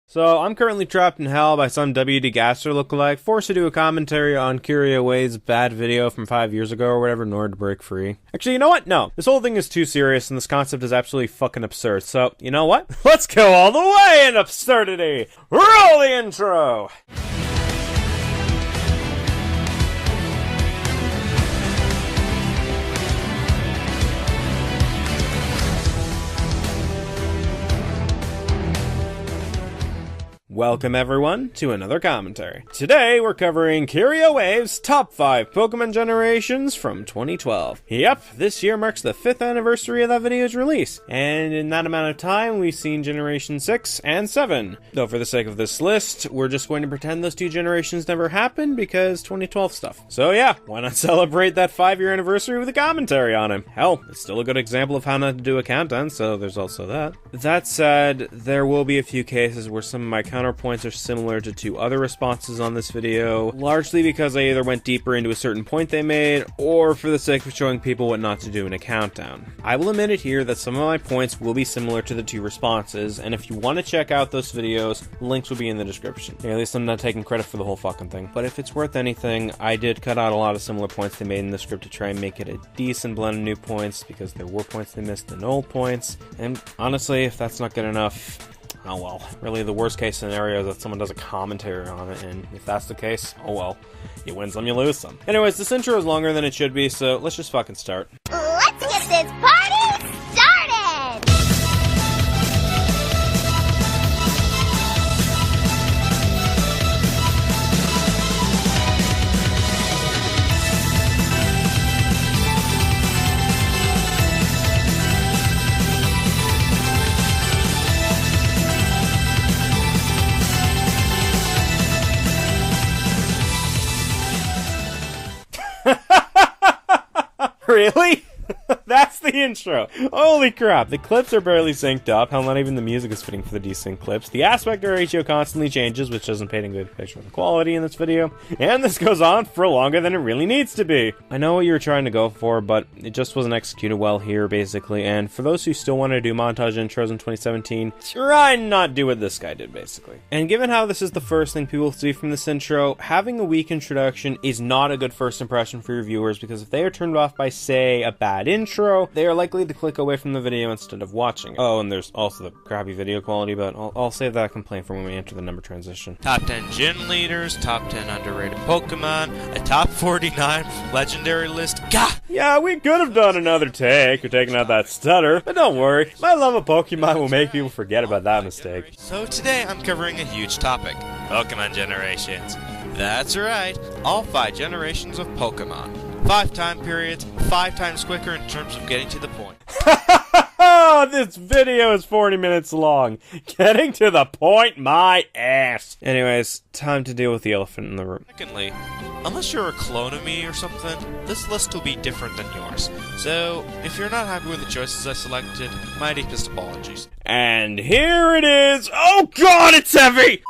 So, I'm currently trapped in hell by some WD Gasser lookalike, forced to do a commentary on Curio Wade's bad video from 5 years ago or whatever in order to break free. Actually, you know what? No. This whole thing is too serious and this concept is absolutely fucking absurd. So, you know what? Let's go all the way in absurdity! Roll the intro! Welcome everyone to another commentary. Today we're covering Curio Wave's top 5 Pokemon generations from 2012. Yep, this year marks the 5th anniversary of that video's release, and in that amount of time we've seen Generation 6 and 7. Though for the sake of this list, we're just going to pretend those two generations never happened because 2012 stuff. So yeah, why not celebrate that 5-year anniversary with a commentary on him? Hell, it's still a good example of how not to do a countdown, so there's also that. That said, there will be a few cases where some of my counterpoints are similar to two other responses on this video, largely because I either went deeper into a certain point they made, or for the sake of showing people what not to do in a countdown. I will admit it here that some of my points will be similar to the two responses, and if you want to check out those videos, links will be in the description. At least I'm not taking credit for the whole fucking thing. But if it's worth anything, I did cut out a lot of similar points they made in the script to try and make it a decent blend of new points, because there were points they missed and old points, and honestly, if that's not good enough, oh well. Really, the worst case scenario is that someone does a commentary on it, and if that's the case, oh well. You win some, you lose some. Anyways, this intro is longer than it should be, so let's just fucking start. Let's get this party started! Really? That's the intro. Holy crap, the clips are barely synced up. Hell, not even the music is fitting for the desync clips. The aspect ratio constantly changes, which doesn't paint a good picture of the quality in this video. And this goes on for longer than it really needs to be. I know what you were trying to go for, but it just wasn't executed well here, basically. And for those who still want to do montage intros in 2017, try and not do what this guy did, basically. And given how this is the first thing people see from this intro, having a weak introduction is not a good first impression for your viewers, because if they are turned off by, say, a bad intro, they are likely to click away from the video instead of watching it. Oh, and there's also the crappy video quality, but I'll save that complaint for when we enter the number transition. Top 10 gym leaders, top 10 underrated Pokemon, a top 49 legendary list. Gah! Yeah, we could have done another take or taken out that stutter, but don't worry, my love of Pokemon will make people forget about that mistake. So today I'm covering a huge topic, Pokemon generations. That's right, all 5 generations of Pokemon. 5 time periods, 5 times quicker in terms of getting to the point. This video is 40 minutes long. Getting to the point, my ass. Anyways, time to deal with the elephant in the room. Secondly, unless you're a clone of me or something, this list will be different than yours. So, if you're not happy with the choices I selected, my deepest apologies. And here it is. Oh god, it's heavy!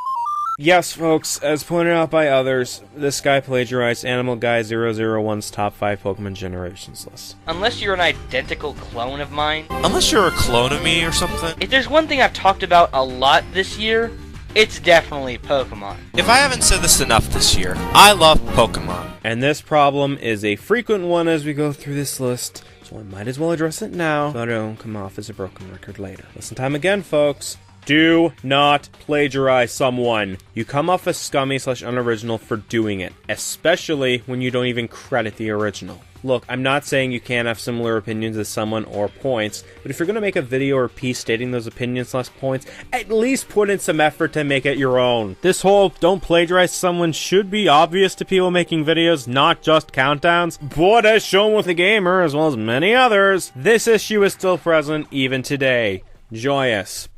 Yes, folks, as pointed out by others, this guy plagiarized Animal Guy 001's top 5 Pokemon generations list. Unless you're an identical clone of mine. Unless you're a clone of me or something. If there's one thing I've talked about a lot this year, it's definitely Pokemon. If I haven't said this enough this year, I love Pokemon. And this problem is a frequent one as we go through this list, so I might as well address it now, so I don't come off as a broken record later. Listen time again, folks. Do not plagiarize someone. You come off as scummy / unoriginal for doing it, especially when you don't even credit the original. Look, I'm not saying you can't have similar opinions as someone or points, but if you're gonna make a video or piece stating those opinions / points, at least put in some effort to make it your own. This whole don't plagiarize someone should be obvious to people making videos, not just countdowns, but as shown with The Gamer, as well as many others, this issue is still present even today. Joyous.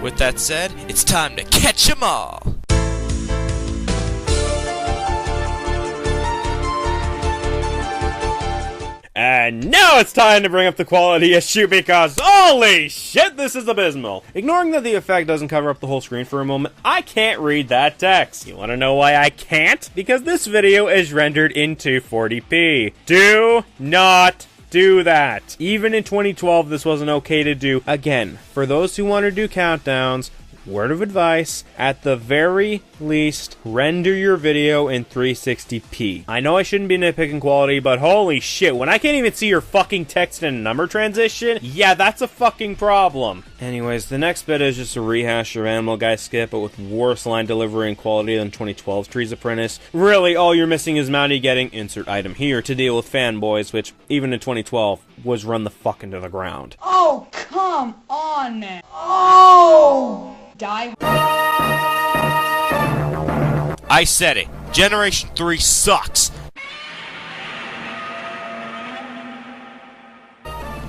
With that said, it's time to catch 'em all! And now it's time to bring up the quality issue because holy shit, this is abysmal. Ignoring that the effect doesn't cover up the whole screen for a moment, I can't read that text. You wanna know why I can't? Because this video is rendered in 240p. Do not do that. Even in 2012, this wasn't okay to do. Again, for those who want to do countdowns, word of advice, at the very least, render your video in 360p. I know I shouldn't be nitpicking quality, but holy shit, when I can't even see your fucking text and number transition, yeah, that's a fucking problem. Anyways, the next bit is just a rehash of Animal Guy Skip, but with worse line delivery and quality than 2012's Trees Apprentice. Really, all you're missing is Mountie getting insert item here to deal with fanboys, which, even in 2012, was run the fuck into the ground. Oh, come on, man. Oh! Die. I said it. Generation 3 sucks.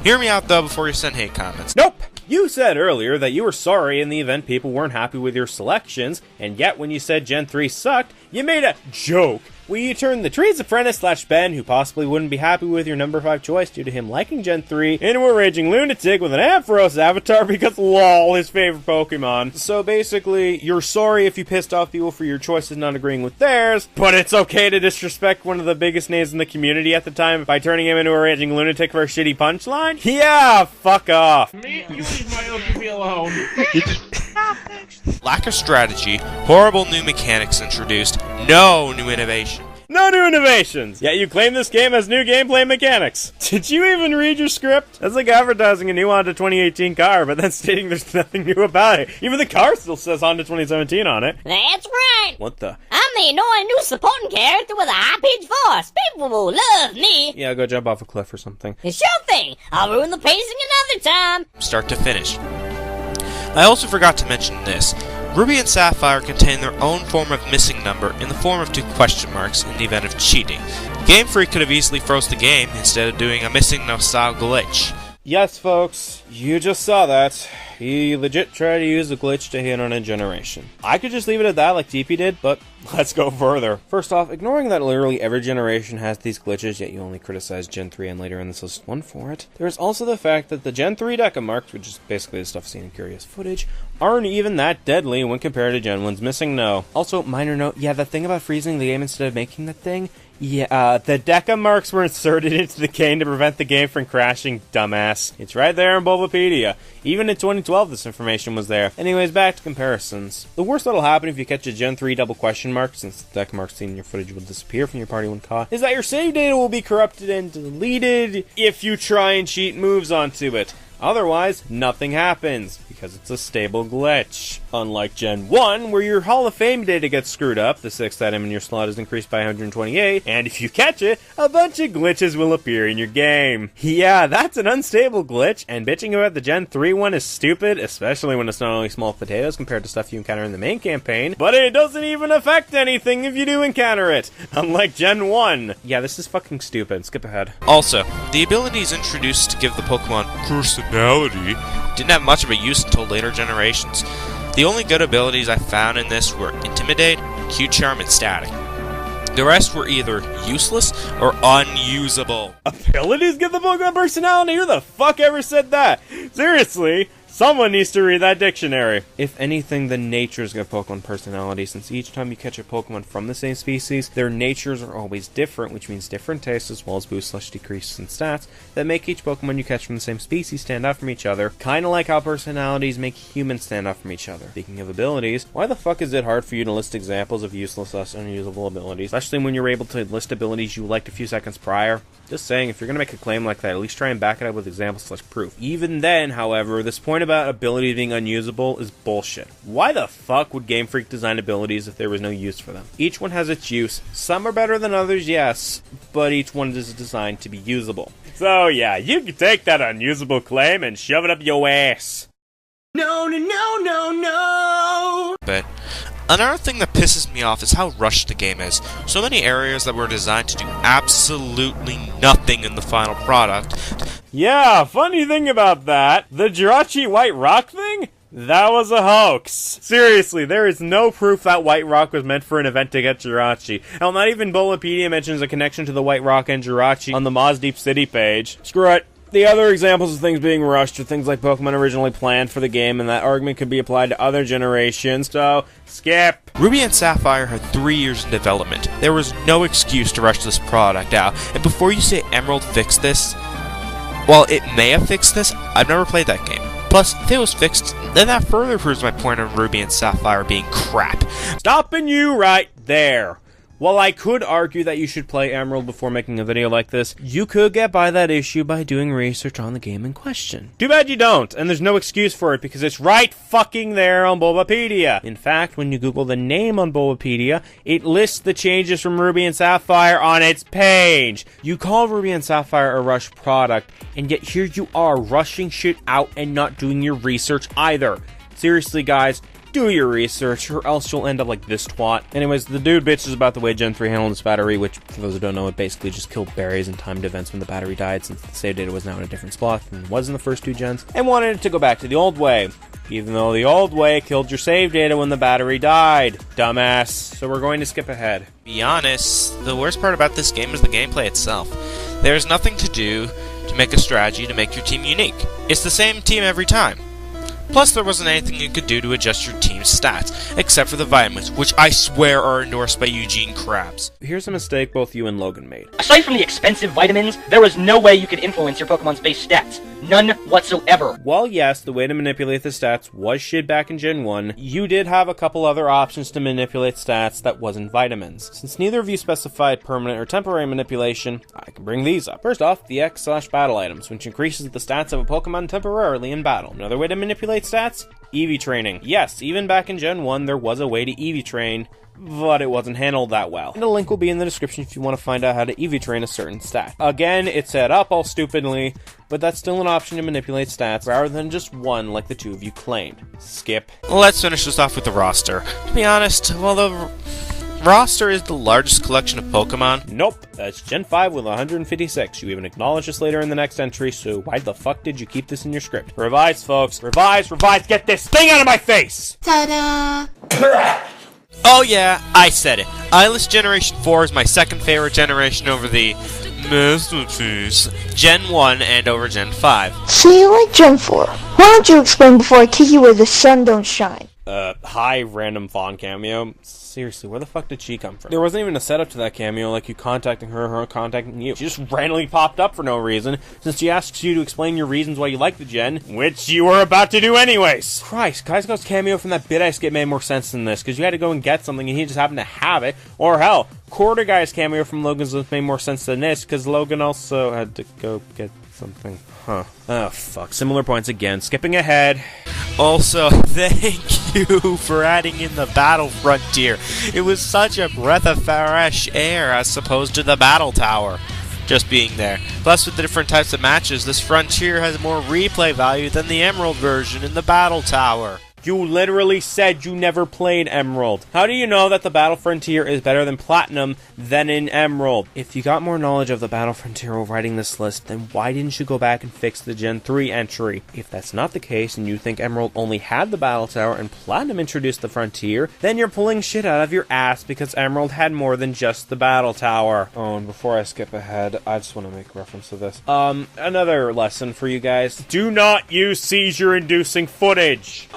Hear me out though before you send hate comments. Nope! You said earlier that you were sorry in the event people weren't happy with your selections, and yet when you said Gen 3 sucked, you made a joke where you turned the Trees Apprentice / Ben, who possibly wouldn't be happy with your number 5 choice due to him liking Gen 3, into a raging lunatic with an Ampharos avatar because lol, his favorite Pokemon. So basically, you're sorry if you pissed off people for your choices not agreeing with theirs, but it's okay to disrespect one of the biggest names in the community at the time by turning him into a raging lunatic for a shitty punchline? Yeah, fuck off. Me? You leave my OTP alone. Lack of strategy, horrible new mechanics introduced, no new innovation. No new innovations! Yet you claim this game has new gameplay mechanics. Did you even read your script? That's like advertising a new Honda 2018 car, but then stating there's nothing new about it. Even the car still says Honda 2017 on it. That's right. What the? I'm the annoying new supporting character with a high-pitched voice. People will love me. Yeah, go jump off a cliff or something. Sure thing. I'll ruin the pacing another time. Start to finish. I also forgot to mention this. Ruby and Sapphire contain their own form of missing number in the form of 2 question marks in the event of cheating. Game Freak could have easily froze the game instead of doing a missing no style glitch. Yes, folks, you just saw that. He legit tried to use a glitch to hit on a generation. I could just leave it at that like DP did, but let's go further. First off, ignoring that literally every generation has these glitches, yet you only criticize Gen 3 and later in this list one for it. There's also the fact that the Gen 3 Deca marks, which is basically the stuff seen in Curious Footage, aren't even that deadly when compared to Gen 1's missing no. Also, minor note, yeah, the thing about freezing the game instead of making the thing, yeah, the Deca marks were inserted into the game to prevent the game from crashing, dumbass. It's right there in Bulbapedia. Even in 2012 this information was there. Anyways, back to comparisons. The worst that'll happen if you catch a Gen 3 double question mark, since the Deca marks seen in your footage will disappear from your party when caught, is that your save data will be corrupted and deleted if you try and cheat moves onto it. Otherwise, nothing happens, because it's a stable glitch. Unlike Gen 1, where your Hall of Fame data gets screwed up, the 6th item in your slot is increased by 128, and if you catch it, a bunch of glitches will appear in your game. Yeah, that's an unstable glitch, and bitching about the Gen 3 one is stupid, especially when it's not only small potatoes compared to stuff you encounter in the main campaign, but it doesn't even affect anything if you do encounter it, unlike Gen 1. Yeah, this is fucking stupid. Skip ahead. Also, the abilities introduced to give the Pokemon personality didn't have much of a use until later generations. The only good abilities I found in this were Intimidate, Q-Charm, and Static. The rest were either useless or unusable. Abilities give the Pokemon personality? Who the fuck ever said that? Seriously? Someone needs to read that dictionary. If anything, the natures give Pokemon personality, since each time you catch a Pokemon from the same species, their natures are always different, which means different tastes as well as boost/decreases in stats that make each Pokemon you catch from the same species stand out from each other, kinda like how personalities make humans stand out from each other. Speaking of abilities, why the fuck is it hard for you to list examples of useless/unusable abilities, especially when you're able to list abilities you liked a few seconds prior? Just saying, if you're gonna make a claim like that, at least try and back it up with examples/proof. Even then, however, this point about abilities being unusable is bullshit. Why the fuck would Game Freak design abilities if there was no use for them? Each one has its use. Some are better than others, yes, but each one is designed to be usable. So yeah, you can take that unusable claim and shove it up your ass. No, no, no, no, no! But another thing that pisses me off is how rushed the game is. So many areas that were designed to do absolutely nothing in the final product. Yeah, funny thing about that, the Jirachi White Rock thing? That was a hoax. Seriously, there is no proof that White Rock was meant for an event to get Jirachi. Hell, not even Bulbapedia mentions a connection to the White Rock and Jirachi on the Moz Deep City page. Screw it. The other examples of things being rushed are things like Pokemon originally planned for the game, and that argument could be applied to other generations, so skip. Ruby and Sapphire had 3 years in development. There was no excuse to rush this product out, and before you say Emerald fixed this, while it may have fixed this, I've never played that game. Plus, if it was fixed, then that further proves my point on Ruby and Sapphire being crap. Stopping you right there. While I could argue that you should play Emerald before making a video like this, you could get by that issue by doing research on the game in question. Too bad you don't, and there's no excuse for it because it's right fucking there on Bulbapedia. In fact, when you Google the name on Bulbapedia, it lists the changes from Ruby and Sapphire on its page. You call Ruby and Sapphire a rush product, and yet here you are rushing shit out and not doing your research either. Seriously, guys. Do your research, or else you'll end up like this twat. Anyways, the dude bitches about the way Gen 3 handled its battery, which, for those who don't know, it basically just killed berries and timed events when the battery died, since the save data was now in a different spot than it was in the first two gens, and wanted it to go back to the old way. Even though the old way killed your save data when the battery died. Dumbass. So we're going to skip ahead. To be honest, the worst part about this game is the gameplay itself. There's nothing to do to make a strategy to make your team unique. It's the same team every time. Plus, there wasn't anything you could do to adjust your team's stats, except for the vitamins, which I swear are endorsed by Eugene Krabs. Here's a mistake both you and Logan made. Aside from the expensive vitamins, there was no way you could influence your Pokemon's base stats. None whatsoever. While yes, the way to manipulate the stats was shit back in Gen 1, you did have a couple other options to manipulate stats that wasn't vitamins. Since neither of you specified permanent or temporary manipulation, I can bring these up. First off, the X/battle items, which increases the stats of a Pokemon temporarily in battle. Another way to manipulate stats? Eevee training. Yes, even back in Gen 1, there was a way to Eevee train, but it wasn't handled that well. And a link will be in the description if you want to find out how to Eevee train a certain stat. Again, it's set up all stupidly, but that's still an option to manipulate stats rather than just one like the two of you claimed. Skip. Let's finish this off with the roster. To be honest, while the roster is the largest collection of Pokemon, Nope, that's Gen 5 with 156. You even acknowledge this later in the next entry, so why the fuck did you keep this in your script? Revise, folks. Revise, get this thing out of my face! oh yeah, I said it. I list Generation 4 as my second favorite generation over the Masterpiece, Gen 1 and over Gen 5. So you like Gen 4. Why don't you explain before I kick you where the sun don't shine? Hi, random Fawn cameo. Seriously, where the fuck did she come from? There wasn't even a setup to that cameo, like you contacting her, her contacting you. She just randomly popped up for no reason, since she asks you to explain your reasons why you like the gen, which you were about to do anyways. Christ, Kai's cameo from that bit I skip made more sense than this, because you had to go and get something and he just happened to have it. Or hell, Quarter Guy's cameo from Logan's List made more sense than this, because Logan also had to go get something. Huh. Oh, fuck. Similar points again. Skipping ahead. Also, thank you for adding in the Battle Frontier. It was such a breath of fresh air as opposed to the Battle Tower just being there. Plus, with the different types of matches, this Frontier has more replay value than the Emerald version in the Battle Tower. You literally said you never played Emerald. How do you know that the Battle Frontier is better than Platinum than in Emerald? If you got more knowledge of the Battle Frontier while writing this list, then why didn't you go back and fix the Gen 3 entry? If that's not the case, and you think Emerald only had the Battle Tower and Platinum introduced the Frontier, then you're pulling shit out of your ass because Emerald had more than just the Battle Tower. Oh, and before I skip ahead, I just want to make reference to this. Another lesson for you guys. Do not use seizure-inducing footage!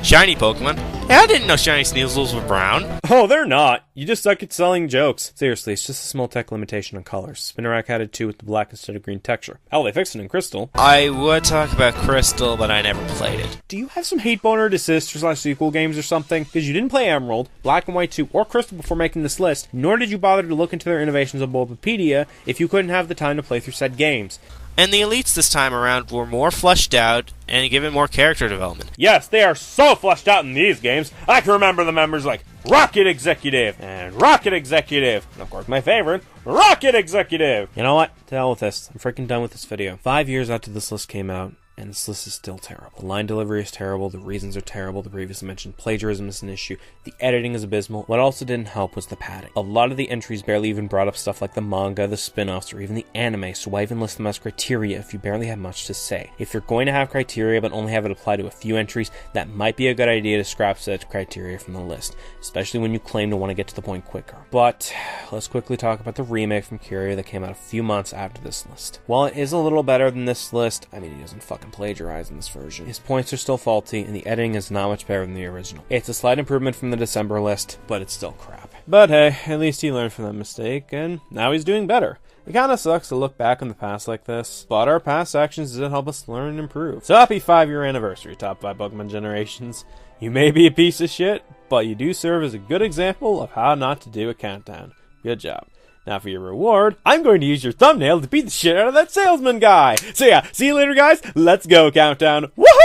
Shiny Pokemon? Yeah, I didn't know Shiny Sneasels were brown. Oh, they're not. You just suck at selling jokes. Seriously, it's just a small tech limitation on colors. Spinarak had it too with the black instead of green texture. Hell, they fixed it in Crystal. I would talk about Crystal, but I never played it. Do you have some hate boner to sister/sequel games or something? Because you didn't play Emerald, Black and White 2, or Crystal before making this list, nor did you bother to look into their innovations on Bulbapedia if you couldn't have the time to play through said games. And the elites this time around were more fleshed out and given more character development. Yes, they are so fleshed out in these games. I can remember the members like Rocket Executive and Rocket Executive. And of course, my favorite, Rocket Executive. You know what? To hell with this. I'm freaking done with this video. 5 years after this list came out, and this list is still terrible. The line delivery is terrible, the reasons are terrible, the previously mentioned plagiarism is an issue, the editing is abysmal. What also didn't help was the padding. A lot of the entries barely even brought up stuff like the manga, the spin-offs, or even the anime, so why even list them as criteria if you barely have much to say? If you're going to have criteria but only have it apply to a few entries, that might be a good idea to scrap such criteria from the list, especially when you claim to want to get to the point quicker. But let's quickly talk about the remake from Curio that came out a few months after this list. While it is a little better than this list, I mean, he doesn't fucking plagiarize in this version. His points are still faulty, and the editing is not much better than the original. It's a slight improvement from the December list, but it's still crap. But hey, at least he learned from that mistake, and now he's doing better. It kinda sucks to look back on the past like this, but our past actions did help us learn and improve. So happy 5-year anniversary, Top 5 Pokemon Generations. You may be a piece of shit, but you do serve as a good example of how not to do a countdown. Good job. Now for your reward, I'm going to use your thumbnail to beat the shit out of that salesman guy. So yeah, see you later guys, let's go countdown. Woohoo!